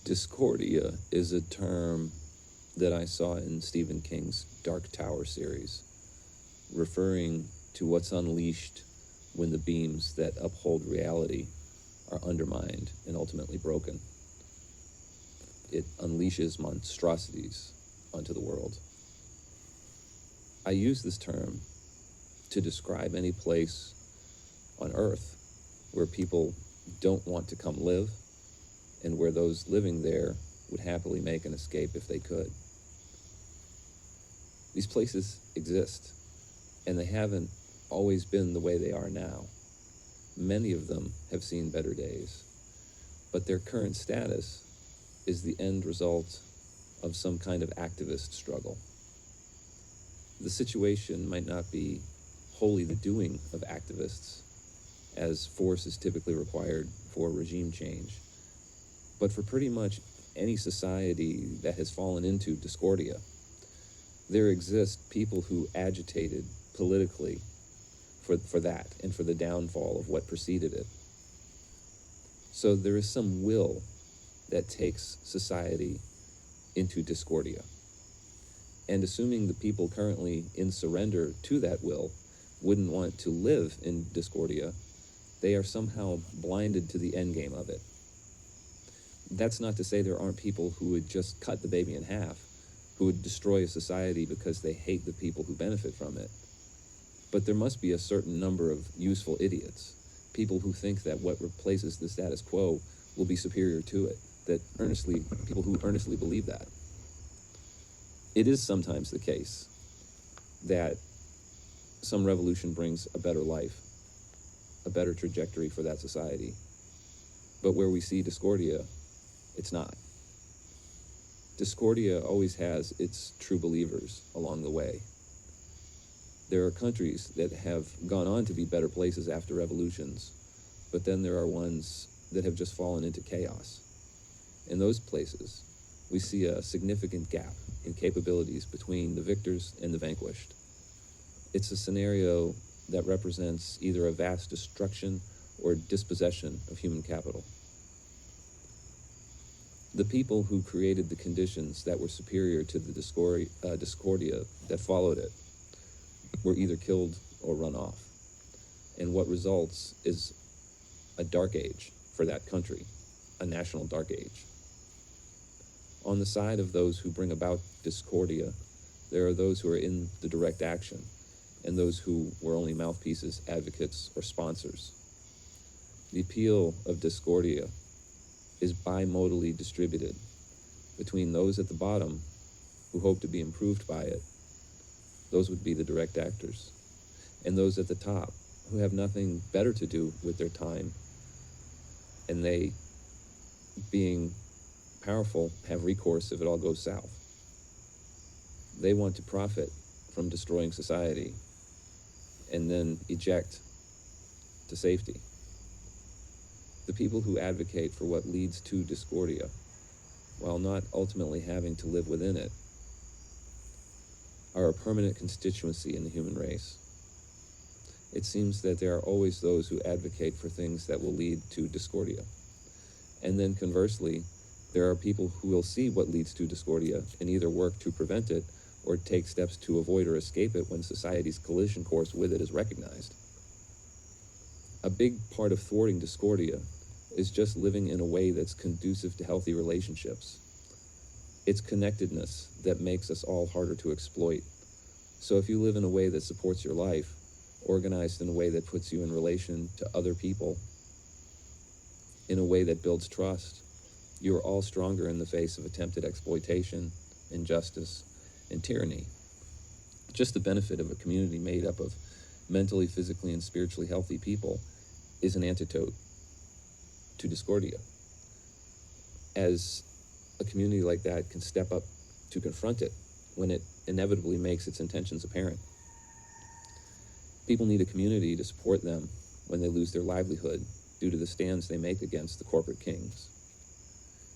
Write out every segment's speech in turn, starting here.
Discordia is a term that I saw in Stephen King's Dark Tower series, referring to what's unleashed when the beams that uphold reality are undermined and ultimately broken. It unleashes monstrosities onto the world. I use this term to describe any place on Earth where people don't want to come live, and where those living there would happily make an escape if they could. These places exist, and they haven't always been the way they are now. Many of them have seen better days, but their current status is the end result of some kind of activist struggle. The situation might not be wholly the doing of activists, as force is typically required for regime change, but for pretty much any society that has fallen into discordia, there exist people who agitated politically for that and for the downfall of what preceded it. So there is some will that takes society into discordia. And assuming the people currently in surrender to that will wouldn't want to live in discordia, they are somehow blinded to the end game of it. That's not to say there aren't people who would just cut the baby in half, who would destroy a society because they hate the people who benefit from it. But there must be a certain number of useful idiots, people who think that what replaces the status quo will be superior to it, people who earnestly believe that. It is sometimes the case that some revolution brings a better life, a better trajectory for that society. But where we see discordia, it's not. Discordia always has its true believers along the way. There are countries that have gone on to be better places after revolutions, but then there are ones that have just fallen into chaos. In those places, we see a significant gap in capabilities between the victors and the vanquished. It's a scenario that represents either a vast destruction or dispossession of human capital. The people who created the conditions that were superior to the discordia that followed it were either killed or run off. And what results is a dark age for that country, a national dark age. On the side of those who bring about discordia, there are those who are in the direct action, and those who were only mouthpieces, advocates, or sponsors. The appeal of discordia is bimodally distributed between those at the bottom who hope to be improved by it, those would be the direct actors, and those at the top who have nothing better to do with their time, and they, being powerful, have recourse if it all goes south. They want to profit from destroying society and then eject to safety. The people who advocate for what leads to discordia, while not ultimately having to live within it, are a permanent constituency in the human race. It seems that there are always those who advocate for things that will lead to discordia. And then conversely, there are people who will see what leads to discordia and either work to prevent it or take steps to avoid or escape it when society's collision course with it is recognized. A big part of thwarting discordia is just living in a way that's conducive to healthy relationships. It's connectedness that makes us all harder to exploit. So if you live in a way that supports your life, organized in a way that puts you in relation to other people, in a way that builds trust, you are all stronger in the face of attempted exploitation, injustice, and tyranny. Just the benefit of a community made up of mentally, physically, and spiritually healthy people is an antidote to discordia. As a community like that can step up to confront it when it inevitably makes its intentions apparent. People need a community to support them when they lose their livelihood due to the stands they make against the corporate kings.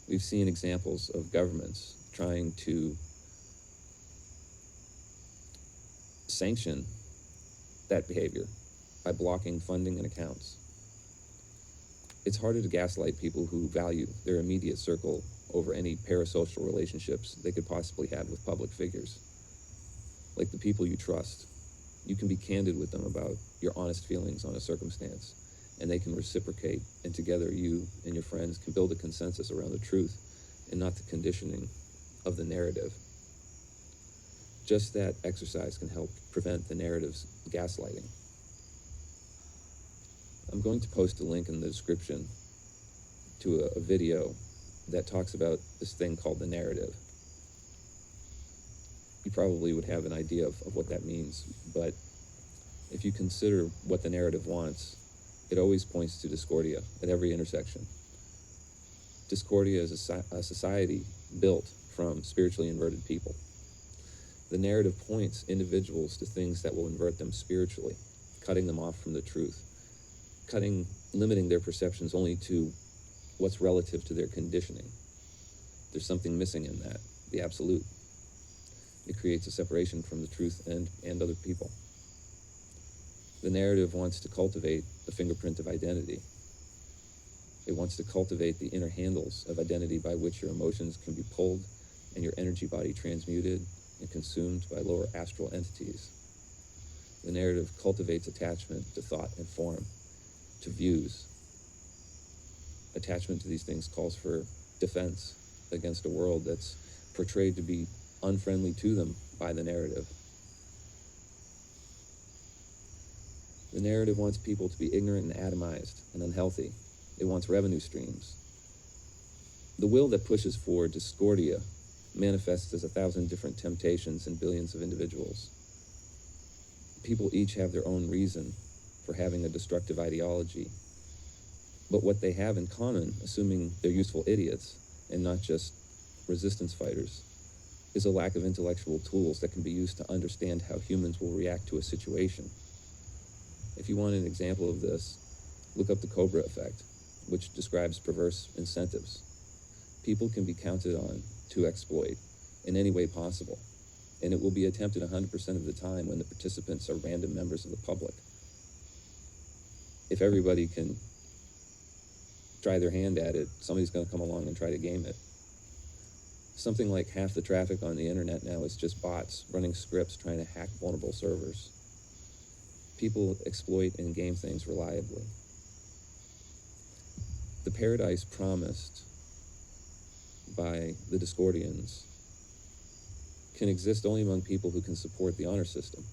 We've seen examples of governments trying to sanction that behavior by blocking funding and accounts. It's harder to gaslight people who value their immediate circle over any parasocial relationships they could possibly have with public figures. Like the people you trust, you can be candid with them about your honest feelings on a circumstance, and they can reciprocate, and together you and your friends can build a consensus around the truth and not the conditioning of the narrative. Just that exercise can help prevent the narrative's gaslighting. I'm going to post a link in the description to a video that talks about this thing called the narrative. You probably would have an idea of what that means, but if you consider what the narrative wants, it always points to discordia at every intersection. Discordia is a society built from spiritually inverted people. The narrative points individuals to things that will invert them spiritually, cutting them off from the truth, limiting their perceptions only to what's relative to their conditioning. There's something missing in that, the absolute. It creates a separation from the truth and other people. The narrative wants to cultivate the fingerprint of identity. It wants to cultivate the inner handles of identity by which your emotions can be pulled and your energy body transmuted and consumed by lower astral entities. The narrative cultivates attachment to thought and form, to views. Attachment to these things calls for defense against a world that's portrayed to be unfriendly to them by the narrative. The narrative wants people to be ignorant and atomized and unhealthy. It wants revenue streams. The will that pushes for discordia manifests as 1,000 different temptations in billions of individuals. People each have their own reason for having a destructive ideology. But what they have in common, assuming they're useful idiots and not just resistance fighters, is a lack of intellectual tools that can be used to understand how humans will react to a situation. If you want an example of this, look up the Cobra effect, which describes perverse incentives. People can be counted on to exploit in any way possible, and it will be attempted 100% of the time when the participants are random members of the public. If everybody can try their hand at it, somebody's going to come along and try to game it. Something like half the traffic on the internet now is just bots running scripts trying to hack vulnerable servers. People exploit and game things reliably. The paradise promised by the Discordians can exist only among people who can support the honor system.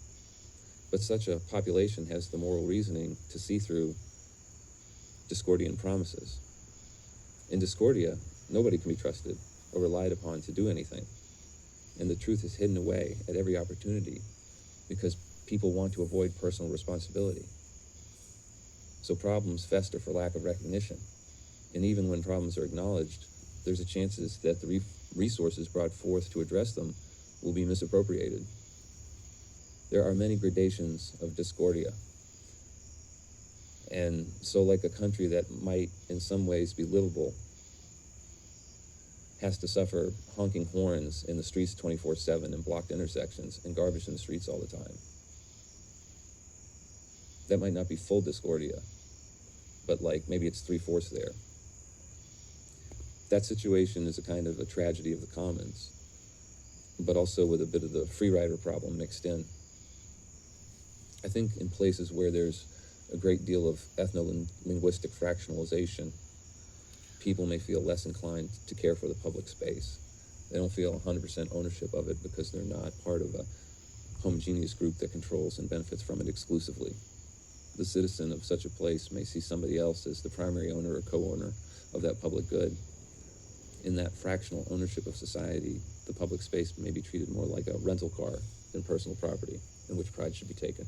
But such a population has the moral reasoning to see through Discordian promises. In Discordia, nobody can be trusted or relied upon to do anything. And the truth is hidden away at every opportunity because people want to avoid personal responsibility. So problems fester for lack of recognition. And even when problems are acknowledged, there's a chance that the resources brought forth to address them will be misappropriated. There are many gradations of discordia. And so like a country that might in some ways be livable has to suffer honking horns in the streets 24/7 and blocked intersections and garbage in the streets all the time. That might not be full discordia, but like maybe it's 3/4 there. That situation is a kind of a tragedy of the commons, but also with a bit of the free rider problem mixed in. I think in places where there's a great deal of ethno-linguistic fractionalization, people may feel less inclined to care for the public space. They don't feel 100% ownership of it because they're not part of a homogeneous group that controls and benefits from it exclusively. The citizen of such a place may see somebody else as the primary owner or co-owner of that public good. In that fractional ownership of society, the public space may be treated more like a rental car than personal property, in which pride should be taken.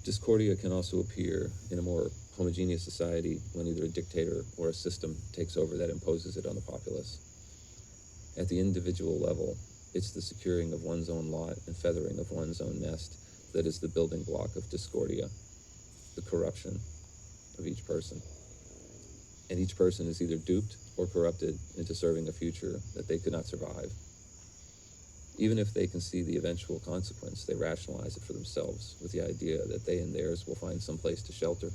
Discordia can also appear in a more homogeneous society when either a dictator or a system takes over that imposes it on the populace. At the individual level, it's the securing of one's own lot and feathering of one's own nest that is the building block of discordia, the corruption of each person. And each person is either duped or corrupted into serving a future that they could not survive. Even if they can see the eventual consequence, they rationalize it for themselves with the idea that they and theirs will find some place to shelter.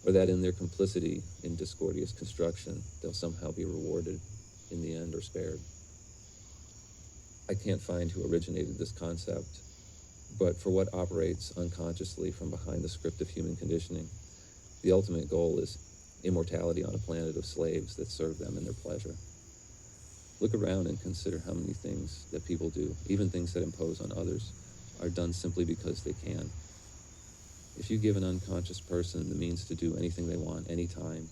or that in their complicity in discordious construction, they'll somehow be rewarded in the end or spared. I can't find who originated this concept, but for what operates unconsciously from behind the script of human conditioning, the ultimate goal is immortality on a planet of slaves that serve them in their pleasure. Look around and consider how many things that people do, even things that impose on others, are done simply because they can. If you give an unconscious person the means to do anything they want, anytime,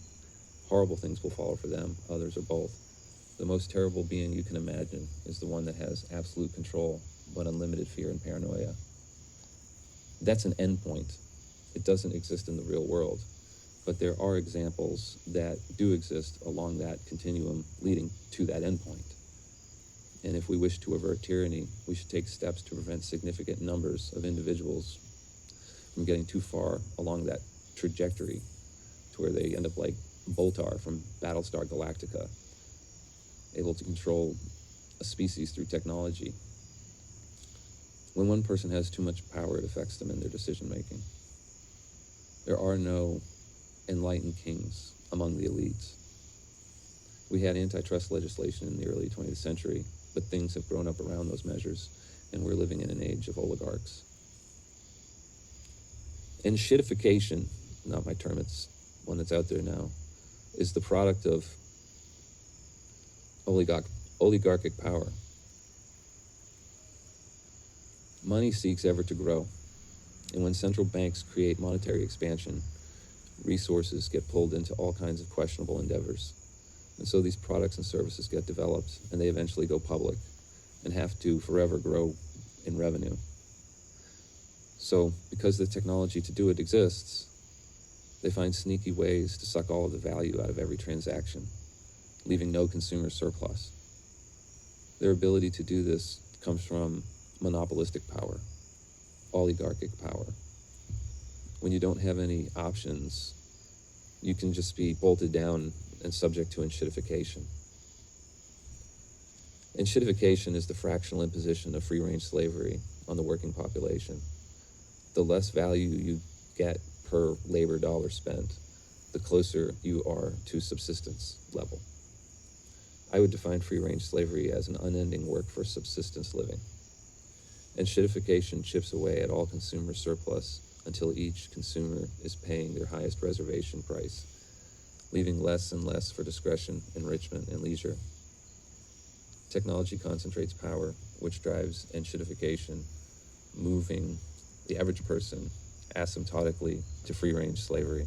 horrible things will follow for them, others, or both. The most terrible being you can imagine is the one that has absolute control, but unlimited fear and paranoia. That's an endpoint. It doesn't exist in the real world, but there are examples that do exist along that continuum leading to that endpoint. And if we wish to avert tyranny, we should take steps to prevent significant numbers of individuals from getting too far along that trajectory to where they end up like Boltar from Battlestar Galactica, able to control a species through technology. When one person has too much power, it affects them in their decision-making. There are no enlightened kings among the elites. We had antitrust legislation in the early 20th century, but things have grown up around those measures, and we're living in an age of oligarchs. Enshittification, not my term, it's one that's out there now, is the product of oligarchic power. Money seeks ever to grow, and when central banks create monetary expansion, resources get pulled into all kinds of questionable endeavors. And so these products and services get developed, and they eventually go public and have to forever grow in revenue. So because the technology to do it exists, they find sneaky ways to suck all of the value out of every transaction, leaving no consumer surplus. Their ability to do this comes from monopolistic power, oligarchic power. When you don't have any options, you can just be bolted down and subject to enshittification. Enshittification is the fractional imposition of free-range slavery on the working population. The less value you get per labor dollar spent, the closer you are to subsistence level. I would define free-range slavery as an unending work for subsistence living. Enshittification chips away at all consumer surplus until each consumer is paying their highest reservation price, leaving less and less for discretion, enrichment, and leisure. Technology concentrates power, which drives enshittification, moving the average person asymptotically to free-range slavery.